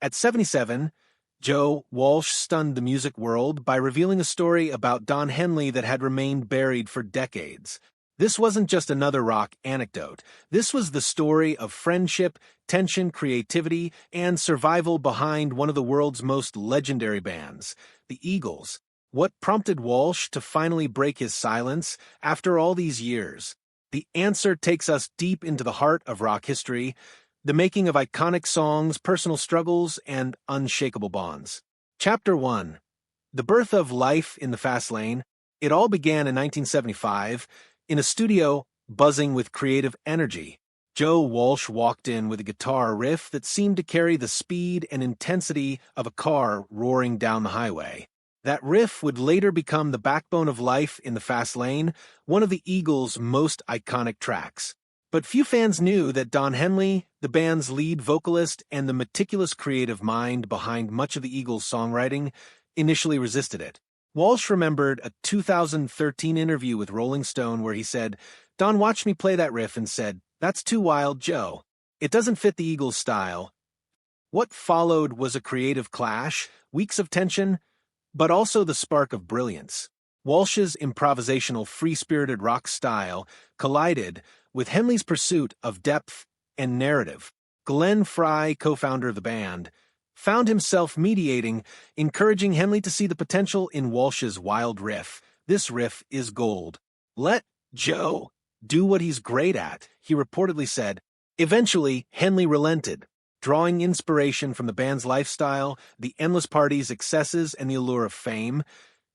At 77, Joe Walsh stunned the music world by revealing a story about Don Henley that had remained buried for decades. This wasn't just another rock anecdote. This was the story of friendship, tension, creativity, and survival behind one of the world's most legendary bands, the Eagles. What prompted Walsh to finally break his silence after all these years? The answer takes us deep into the heart of rock history, the making of iconic songs, personal struggles, and unshakable bonds. Chapter 1. The birth of life in the fast lane. It all began in 1975, in a studio buzzing with creative energy. Joe Walsh walked in with a guitar riff that seemed to carry the speed and intensity of a car roaring down the highway. That riff would later become the backbone of Life in the Fast Lane, one of the Eagles' most iconic tracks. But few fans knew that Don Henley, the band's lead vocalist and the meticulous creative mind behind much of the Eagles' songwriting, initially resisted it. Walsh remembered a 2013 interview with Rolling Stone where he said, "Don watched me play that riff and said, 'That's too wild, Joe. It doesn't fit the Eagles' style.'" What followed was a creative clash, weeks of tension, but also the spark of brilliance. Walsh's improvisational, free-spirited rock style collided with Henley's pursuit of depth and narrative. Glenn Frey, co-founder of the band, found himself mediating, encouraging Henley to see the potential in Walsh's wild riff. "This riff is gold. Let Joe do what he's great at," he reportedly said. Eventually, Henley relented, drawing inspiration from the band's lifestyle, the endless parties, excesses, and the allure of fame.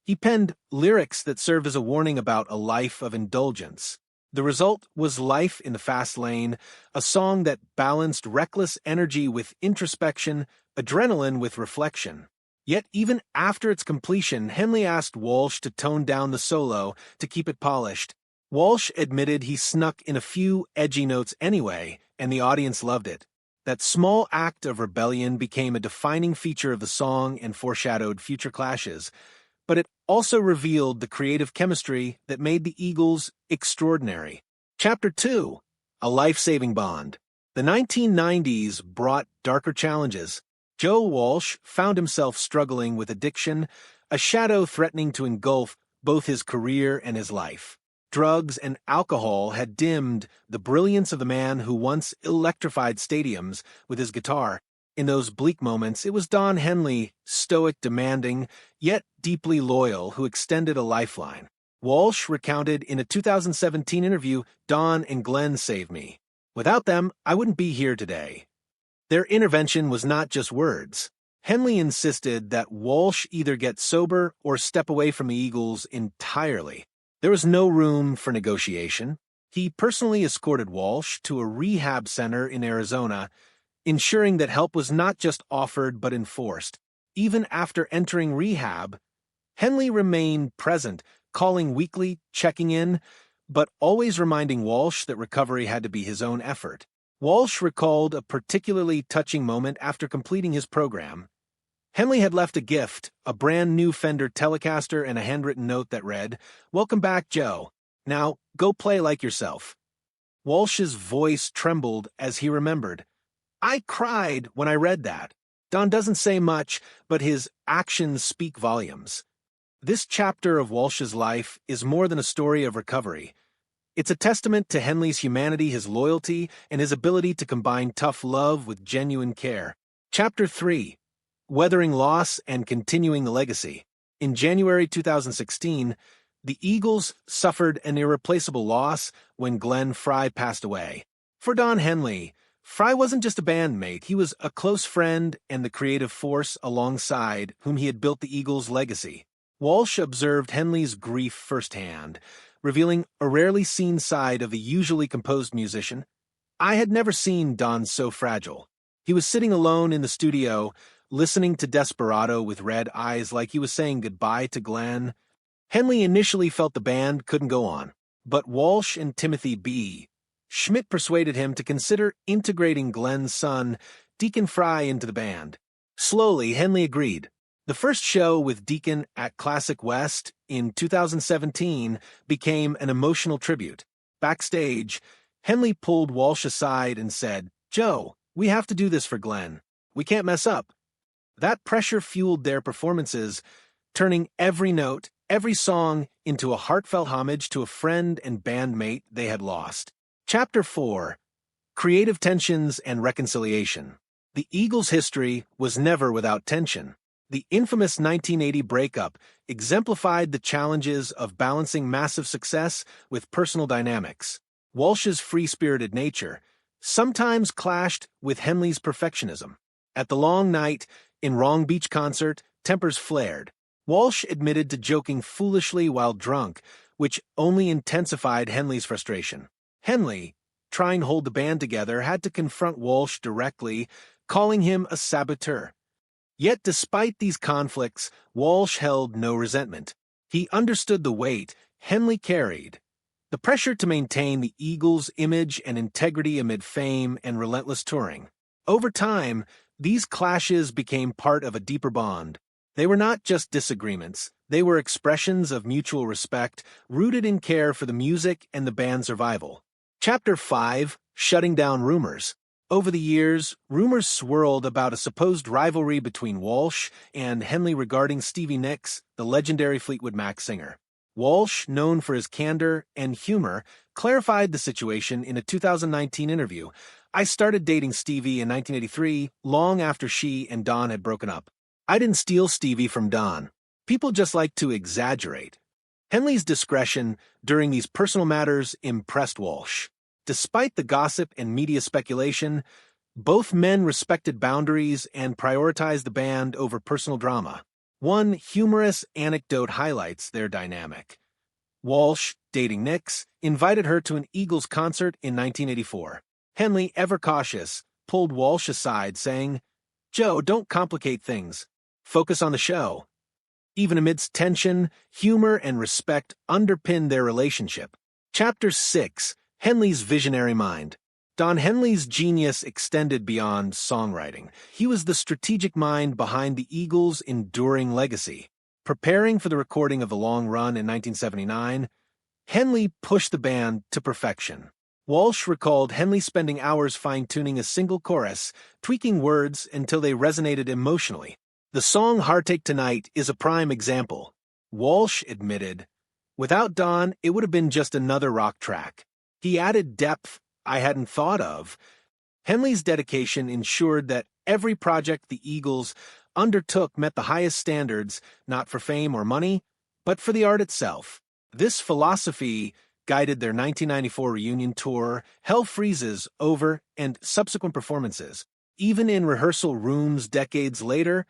He penned lyrics that served as a warning about a life of indulgence. The result was Life in the Fast Lane, a song that balanced reckless energy with introspection, adrenaline with reflection. Yet even after its completion, Henley asked Walsh to tone down the solo to keep it polished. Walsh admitted he snuck in a few edgy notes anyway, and the audience loved it. That small act of rebellion became a defining feature of the song and foreshadowed future clashes, but it also revealed the creative chemistry that made the Eagles extraordinary. Chapter 2. A Life-Saving Bond. The 1990s brought darker challenges. Joe Walsh found himself struggling with addiction, a shadow threatening to engulf both his career and his life. Drugs and alcohol had dimmed the brilliance of the man who once electrified stadiums with his guitar. In those bleak moments, it was Don Henley, stoic, demanding, yet deeply loyal, who extended a lifeline. Walsh recounted in a 2017 interview, "Don and Glenn saved me. Without them, I wouldn't be here today." Their intervention was not just words. Henley insisted that Walsh either get sober or step away from the Eagles entirely. There was no room for negotiation. He personally escorted Walsh to a rehab center in Arizona, ensuring that help was not just offered but enforced. Even after entering rehab, Henley remained present, calling weekly, checking in, but always reminding Walsh that recovery had to be his own effort. Walsh recalled a particularly touching moment after completing his program. Henley had left a gift, a brand new Fender Telecaster and a handwritten note that read, "Welcome back, Joe. Now, go play like yourself." Walsh's voice trembled as he remembered. "I cried when I read that." Don doesn't say much, but his actions speak volumes. This chapter of Walsh's life is more than a story of recovery. It's a testament to Henley's humanity, his loyalty, and his ability to combine tough love with genuine care. Chapter 3. Weathering Loss and Continuing the Legacy. In January 2016, the Eagles suffered an irreplaceable loss when Glenn Frey passed away. For Don Henley, Frey wasn't just a bandmate, he was a close friend and the creative force alongside whom he had built the Eagles' legacy. Walsh observed Henley's grief firsthand, revealing a rarely seen side of the usually composed musician. "I had never seen Don so fragile. He was sitting alone in the studio, listening to Desperado with red eyes like he was saying goodbye to Glenn." Henley initially felt the band couldn't go on, but Walsh and Timothy B. Schmidt persuaded him to consider integrating Glenn's son, Deacon Frey, into the band. Slowly, Henley agreed. The first show with Deacon at Classic West in 2017 became an emotional tribute. Backstage, Henley pulled Walsh aside and said, "Joe, we have to do this for Glenn. We can't mess up. That pressure fueled their performances, turning every note, every song into a heartfelt homage to a friend and bandmate they had lost. Chapter 4: Creative Tensions and Reconciliation. The Eagles' history was never without tension. The infamous 1980 breakup exemplified the challenges of balancing massive success with personal dynamics. Walsh's free-spirited nature sometimes clashed with Henley's perfectionism. At the long night, in Wrong Beach concert, tempers flared. Walsh admitted to joking foolishly while drunk, which only intensified Henley's frustration. Henley, trying to hold the band together, had to confront Walsh directly, calling him a saboteur. Yet despite these conflicts, Walsh held no resentment. He understood the weight Henley carried, the pressure to maintain the Eagles' image and integrity amid fame and relentless touring. Over time, these clashes became part of a deeper bond. They were not just disagreements, they were expressions of mutual respect, rooted in care for the music and the band's survival. Chapter 5: Shutting Down Rumors. Over the years, rumors swirled about a supposed rivalry between Walsh and Henley regarding Stevie Nicks, the legendary Fleetwood Mac singer. Walsh, known for his candor and humor, clarified the situation in a 2019 interview. "I started dating Stevie in 1983, long after she and Don had broken up. I didn't steal Stevie from Don. People just like to exaggerate." Henley's discretion during these personal matters impressed Walsh. Despite the gossip and media speculation, both men respected boundaries and prioritized the band over personal drama. One humorous anecdote highlights their dynamic. Walsh, dating Nicks, invited her to an Eagles concert in 1984. Henley, ever cautious, pulled Walsh aside, saying, "Joe, don't complicate things. Focus on the show." Even amidst tension, humor and respect underpinned their relationship. Chapter 6: Henley's Visionary Mind. Don Henley's genius extended beyond songwriting. He was the strategic mind behind the Eagles' enduring legacy. Preparing for the recording of The Long Run in 1979, Henley pushed the band to perfection. Walsh recalled Henley spending hours fine-tuning a single chorus, tweaking words until they resonated emotionally. The song "Heartache Tonight" is a prime example. Walsh admitted, "Without Don, it would have been just another rock track. He added depth I hadn't thought of." Henley's dedication ensured that every project the Eagles undertook met the highest standards, not for fame or money, but for the art itself. This philosophy guided their 1994 reunion tour, Hell Freezes Over, and subsequent performances. Even in rehearsal rooms decades later,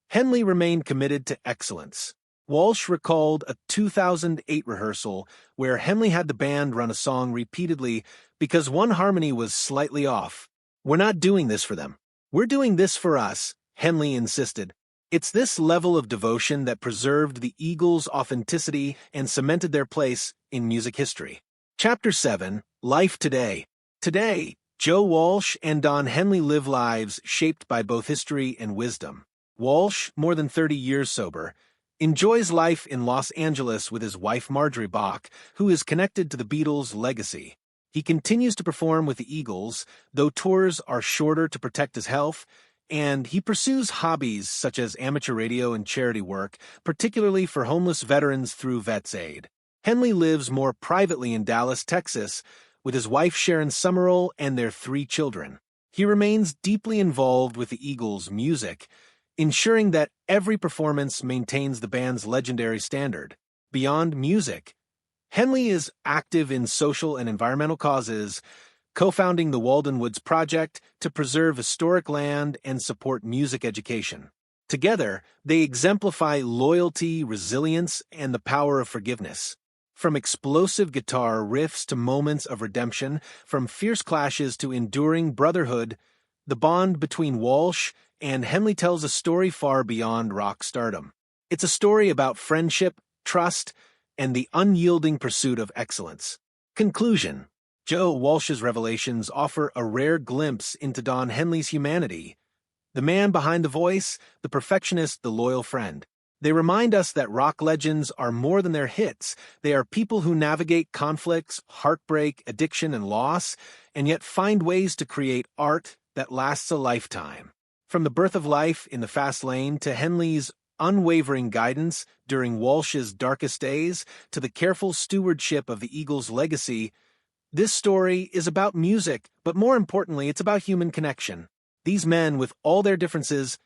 Henley remained committed to excellence. Walsh recalled a 2008 rehearsal where Henley had the band run a song repeatedly because one harmony was slightly off. "We're not doing this for them. We're doing this for us," Henley insisted. It's this level of devotion that preserved the Eagles' authenticity and cemented their place in music history. Chapter 7: Life Today. Today, Joe Walsh and Don Henley live lives shaped by both history and wisdom. Walsh, more than 30 years sober, enjoys life in Los Angeles with his wife Marjorie Bach, who is connected to the Beatles' legacy. He continues to perform with the Eagles, though tours are shorter to protect his health, and he pursues hobbies such as amateur radio and charity work, particularly for homeless veterans through Vets Aid. Henley lives more privately in Dallas, Texas, with his wife Sharon Summerall and their 3 children. He remains deeply involved with the Eagles' music, ensuring that every performance maintains the band's legendary standard. Beyond music, Henley is active in social and environmental causes, co-founding the Walden Woods Project to preserve historic land and support music education. Together, they exemplify loyalty, resilience, and the power of forgiveness. From explosive guitar riffs to moments of redemption, from fierce clashes to enduring brotherhood, the bond between Walsh and Henley tells a story far beyond rock stardom. It's a story about friendship, trust, and the unyielding pursuit of excellence. Conclusion: Joe Walsh's revelations offer a rare glimpse into Don Henley's humanity. The man behind the voice, the perfectionist, the loyal friend. They remind us that rock legends are more than their hits. They are people who navigate conflicts, heartbreak, addiction, and loss, and yet find ways to create art that lasts a lifetime. From the birth of life in the fast lane to Henley's unwavering guidance during Walsh's darkest days to the careful stewardship of the Eagles' legacy, this story is about music, but more importantly, it's about human connection. These men, with all their differences,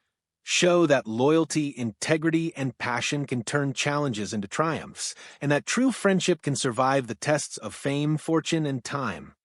show that loyalty, integrity, and passion can turn challenges into triumphs, and that true friendship can survive the tests of fame, fortune, and time.